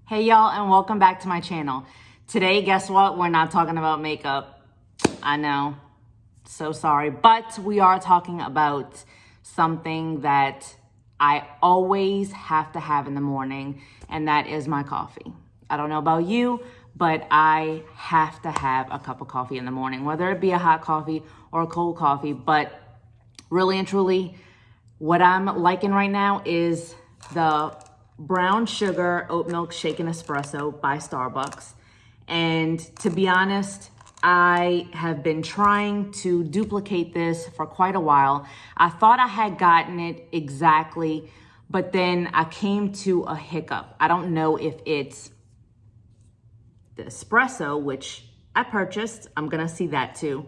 Hey y'all, and welcome back to my channel. Today, guess what? We're not talking about makeup. I know, so sorry, but we are talking about something that I always have to have in the morning, and that is my coffee. I don't know about you, but I have to have a cup of coffee in the morning, whether it be a hot coffee or a cold coffee. But really and truly, what I'm liking right now is the brown sugar oat milk shaken espresso by Starbucks. And to be honest, I have been trying to duplicate this for quite a while. I thought I had gotten it exactly, but then I came to a hiccup. I don't know if it's the espresso, which I purchased, I'm gonna see that too,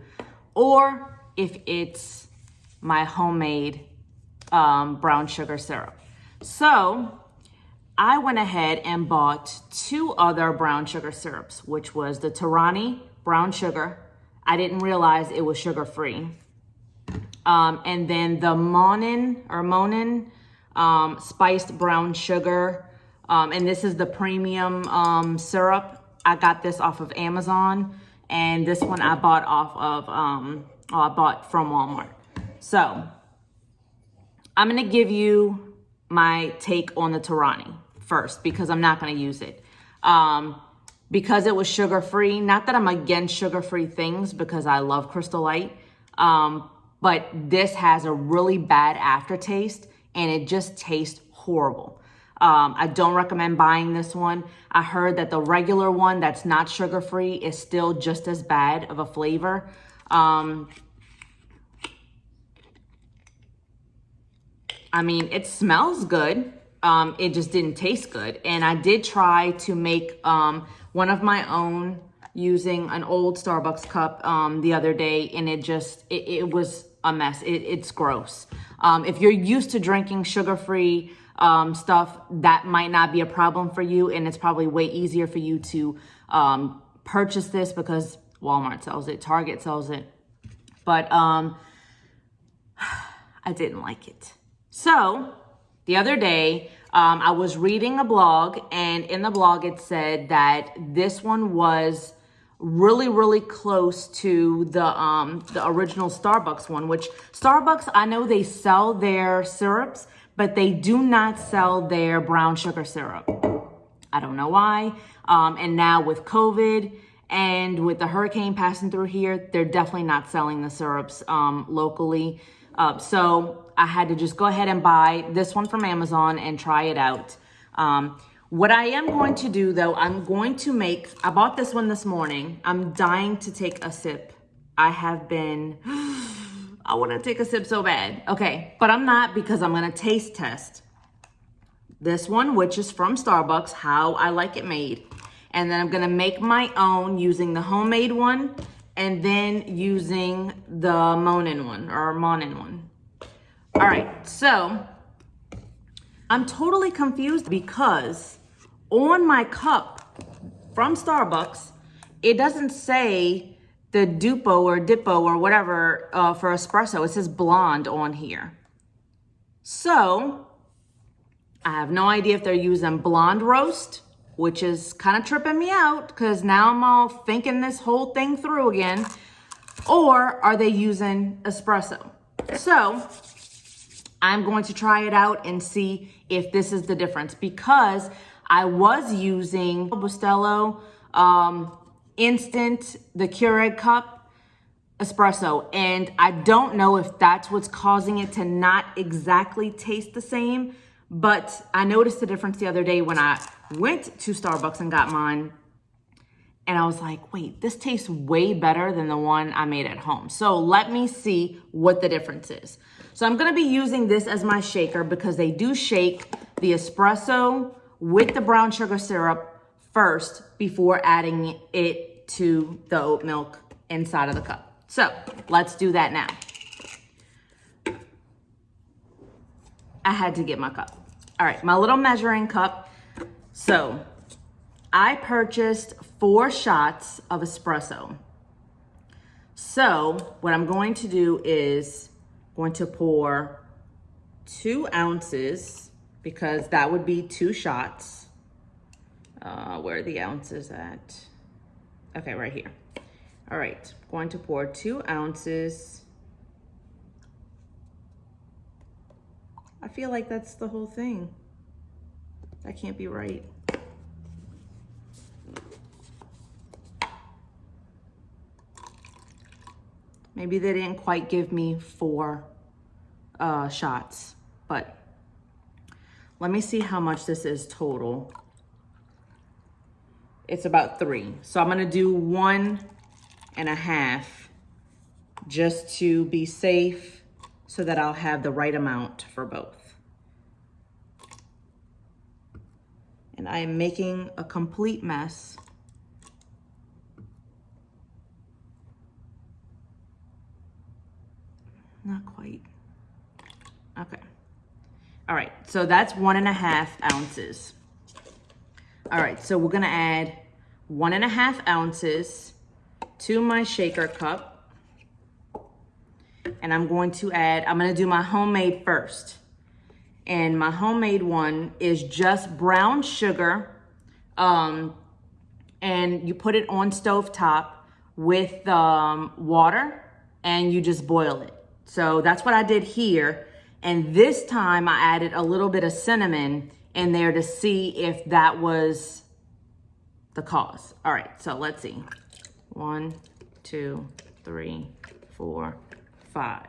or if it's my homemade brown sugar syrup. So I went ahead and bought two other brown sugar syrups, which was the Torani brown sugar. I didn't realize it was sugar-free. And then the Monin spiced brown sugar. And this is the premium syrup. I got this off of Amazon. And this one I bought I bought from Walmart. So I'm gonna give you my take on the Torani first, because I'm not going to use it. Because it was sugar-free, not that I'm against sugar-free things, because I love Crystal Light, but this has a really bad aftertaste, and it just tastes horrible. I don't recommend buying this one. I heard that the regular one that's not sugar-free is still just as bad of a flavor. I mean, it smells good. It just didn't taste good. And I did try to make one of my own using an old Starbucks cup the other day, and it was a mess. It's gross. If you're used to drinking sugar-free stuff, that might not be a problem for you, and it's probably way easier for you to purchase this because Walmart sells it, Target sells it. But I didn't like it. So the other day, I was reading a blog, and in the blog it said that this one was really, really close to the original Starbucks one, which Starbucks, I know they sell their syrups, but they do not sell their brown sugar syrup. I don't know why. And now with COVID and with the hurricane passing through here, they're definitely not selling the syrups locally. So I had to just go ahead and buy this one from Amazon and try it out. What I am going to do though, I bought this one this morning. I'm dying to take a sip. I want to take a sip so bad. Okay, but I'm not, because I'm going to taste test this one, which is from Starbucks, how I like it made. And then I'm going to make my own using the homemade one, and then using the Monin one. All right, so I'm totally confused because on my cup from Starbucks, it doesn't say the Dupe or Dippo or whatever for espresso. It says blonde on here. So I have no idea if they're using blonde roast, which is kind of tripping me out because now I'm all thinking this whole thing through again, or are they using espresso? So I'm going to try it out and see if this is the difference, because I was using Bustelo Instant, the Keurig cup espresso, and I don't know if that's what's causing it to not exactly taste the same, but I noticed the difference the other day when I went to Starbucks and got mine, and I was like, wait, this tastes way better than the one I made at home. So let me see what the difference is. So I'm gonna be using this as my shaker because they do shake the espresso with the brown sugar syrup first before adding it to the oat milk inside of the cup. So let's do that now. I had to get my cup. All right, my little measuring cup. So I purchased 4 shots of espresso. So what I'm going to do is going to pour 2 ounces, because that would be 2 shots. Where are the ounces at? Okay, right here. All right, going to pour 2 ounces. I feel like that's the whole thing. That can't be right. Maybe they didn't quite give me 4 shots, but let me see how much this is total. It's about 3. So I'm gonna do 1.5 just to be safe so that I'll have the right amount for both. And I am making a complete mess. Not quite. Okay. All right, so that's 1.5 ounces. All right, so we're gonna add 1.5 ounces to my shaker cup. And I'm gonna do my homemade first. And my homemade one is just brown sugar. And you put it on stovetop with water and you just boil it. So that's what I did here. And this time I added a little bit of cinnamon in there to see if that was the cause. All right, so let's see. 1, 2, 3, 4, 5.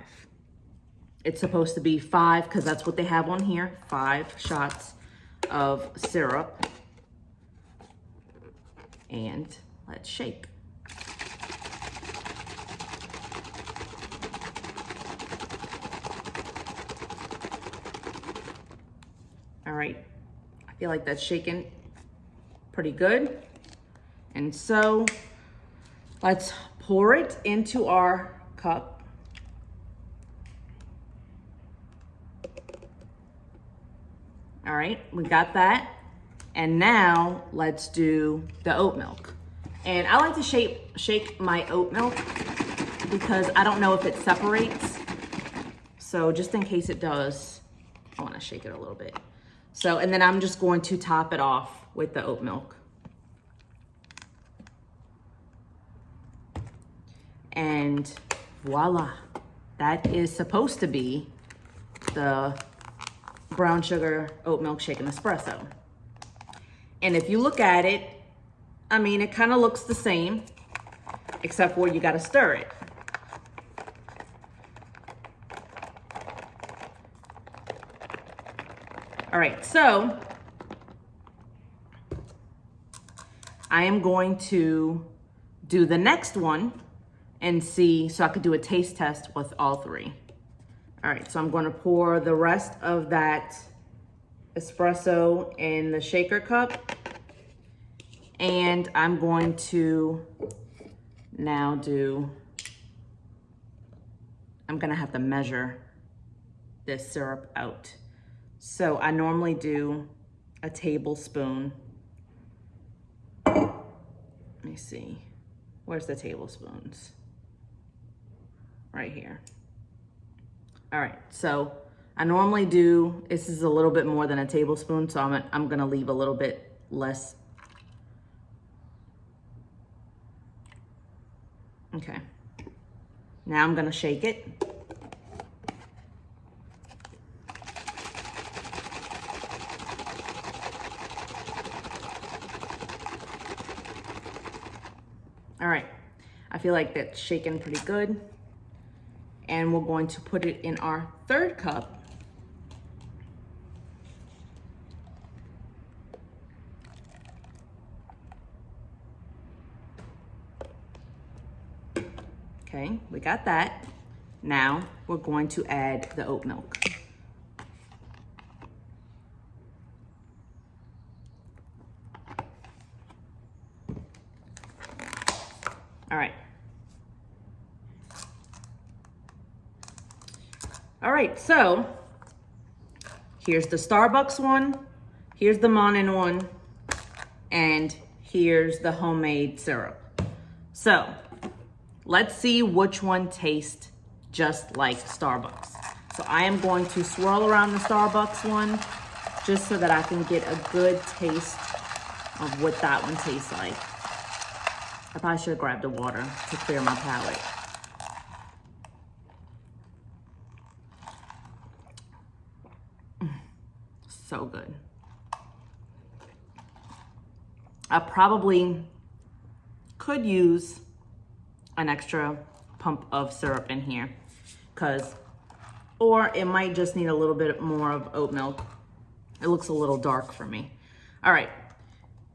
It's supposed to be 5 because that's what they have on here. 5 shots of syrup. And let's shake. All right, I feel like that's shaken pretty good. And so let's pour it into our cup. All right, we got that. And now let's do the oat milk. And I like to shake my oat milk because I don't know if it separates. So just in case it does, I wanna shake it a little bit. So, and then I'm just going to top it off with the oat milk. And voila, that is supposed to be the brown sugar oat milk shaken espresso. And if you look at it, I mean, it kind of looks the same, except for you got to stir it. All right, so I am going to do the next one and see, so I could do a taste test with all 3. All right, so I'm going to pour the rest of that espresso in the shaker cup. And I'm going to now I'm gonna have to measure this syrup out. So I normally do a tablespoon. Let me see, where's the tablespoons? Right here. All right, so I normally do, this is a little bit more than a tablespoon, so I'm gonna leave a little bit less. Okay, now I'm gonna shake it. All right, I feel like that's shaken pretty good. And we're going to put it in our 3rd cup. Okay, we got that. Now we're going to add the oat milk. All right. All right, so here's the Starbucks one, here's the Monin one, and here's the homemade syrup. So let's see which one tastes just like Starbucks. So I am going to swirl around the Starbucks one just so that I can get a good taste of what that one tastes like. I probably should have grabbed the water to clear my palate. So good. I probably could use an extra pump of syrup in here, or it might just need a little bit more of oat milk. It looks a little dark for me. All right,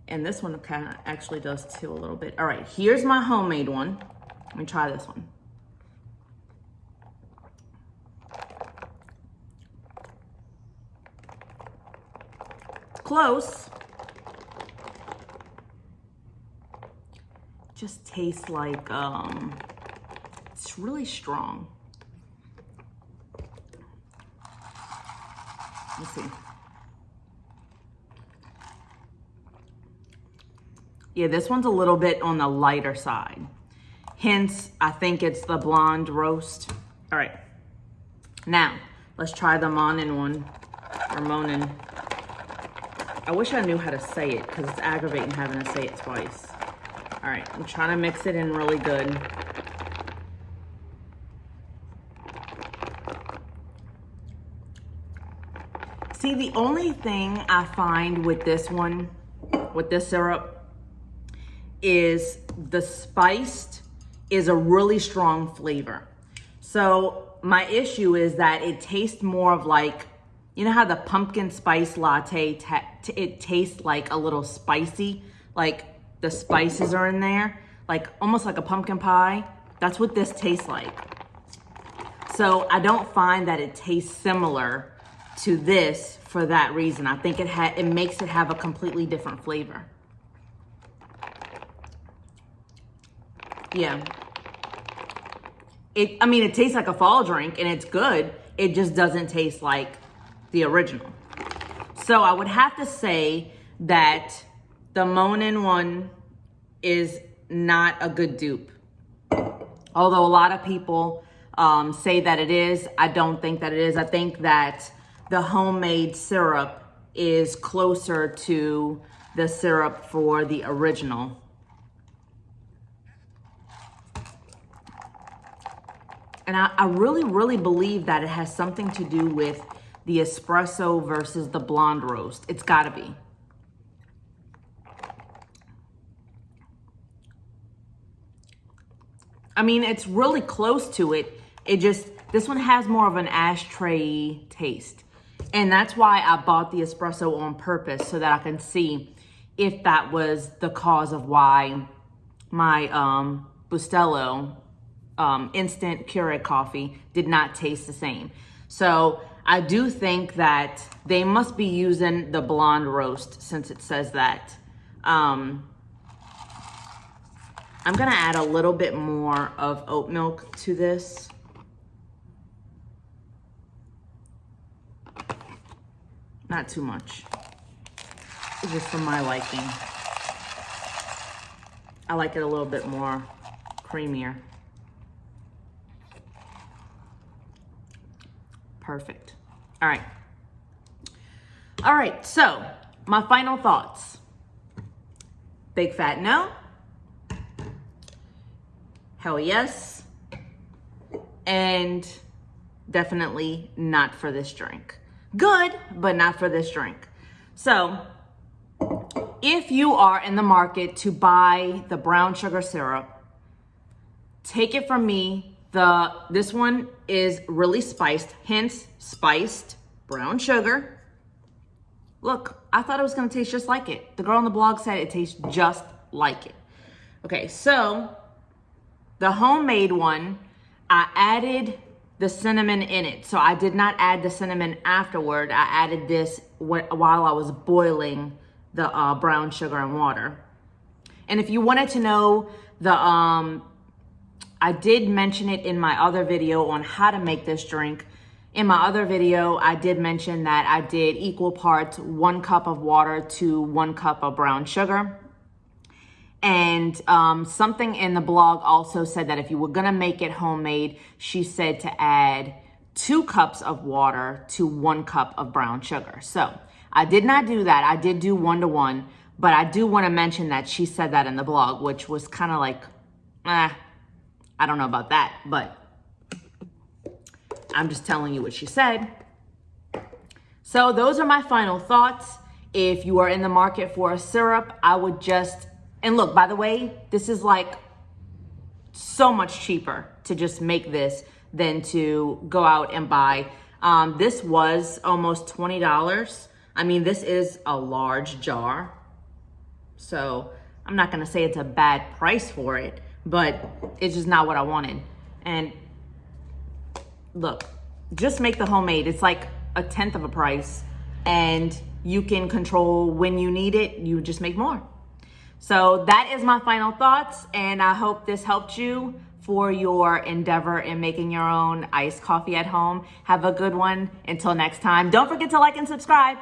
and this one kind of actually does too a little bit. All right, here's my homemade one. Let me try this one. It's close. Just tastes like, it's really strong. Let's see. Yeah, this one's a little bit on the lighter side. Hence, I think it's the blonde roast. All right, now let's try the Monin one, or Monin. I wish I knew how to say it because it's aggravating having to say it twice. All right, I'm trying to mix it in really good. See, the only thing I find with this one, with this syrup, is the spiced is a really strong flavor. So my issue is that it tastes more of like, you know how the pumpkin spice latte, it tastes like a little spicy, like the spices are in there, like almost like a pumpkin pie. That's what this tastes like. So I don't find that it tastes similar to this for that reason. I think it makes it have a completely different flavor. Yeah. I mean, it tastes like a fall drink and it's good. It just doesn't taste like the original. So I would have to say that the Monin one is not a good dupe. Although a lot of people say that it is, I don't think that it is. I think that the homemade syrup is closer to the syrup for the original. And I really, really believe that it has something to do with the espresso versus the blonde roast. It's gotta be. I mean, it's really close to it. This one has more of an ashtray taste. And that's why I bought the espresso on purpose, so that I can see if that was the cause of why my Bustelo instant Keurig coffee did not taste the same. So I do think that they must be using the blonde roast, since it says that. I'm gonna add a little bit more of oat milk to this. Not too much. It's just for my liking. I like it a little bit more creamier. Perfect. All right. All right, so my final thoughts. Big fat no. Hell yes. And definitely not for this drink. Good, but not for this drink. So if you are in the market to buy the brown sugar syrup, take it from me. This one is really spiced, hence spiced brown sugar. Look, I thought it was gonna taste just like it. The girl on the blog said it tastes just like it. Okay, so the homemade one, I added the cinnamon in it. So I did not add the cinnamon afterward. I added this while I was boiling the brown sugar and water. And if you wanted to know I did mention it in my other video on how to make this drink. In my other video, I did mention that I did equal parts 1 cup of water to 1 cup of brown sugar. And something in the blog also said that if you were gonna make it homemade, she said to add 2 cups of water to 1 cup of brown sugar. So I did not do that. I did do 1 to 1, But I do want to mention that she said that in the blog, which was kind of like, I don't know about that, but I'm just telling you what she said. So those are my final thoughts. If you are in the market for a syrup, I would just, and look, by the way, this is like so much cheaper to just make this than to go out and buy. This was almost $20. I mean, this is a large jar. So I'm not gonna say it's a bad price for it, but it's just not what I wanted. And look, just make the homemade. It's like a tenth of a price, and you can control when you need it. You just make more. So that is my final thoughts, and I hope this helped you for your endeavor in making your own iced coffee at home. Have a good one. Until next time, don't forget to like and subscribe.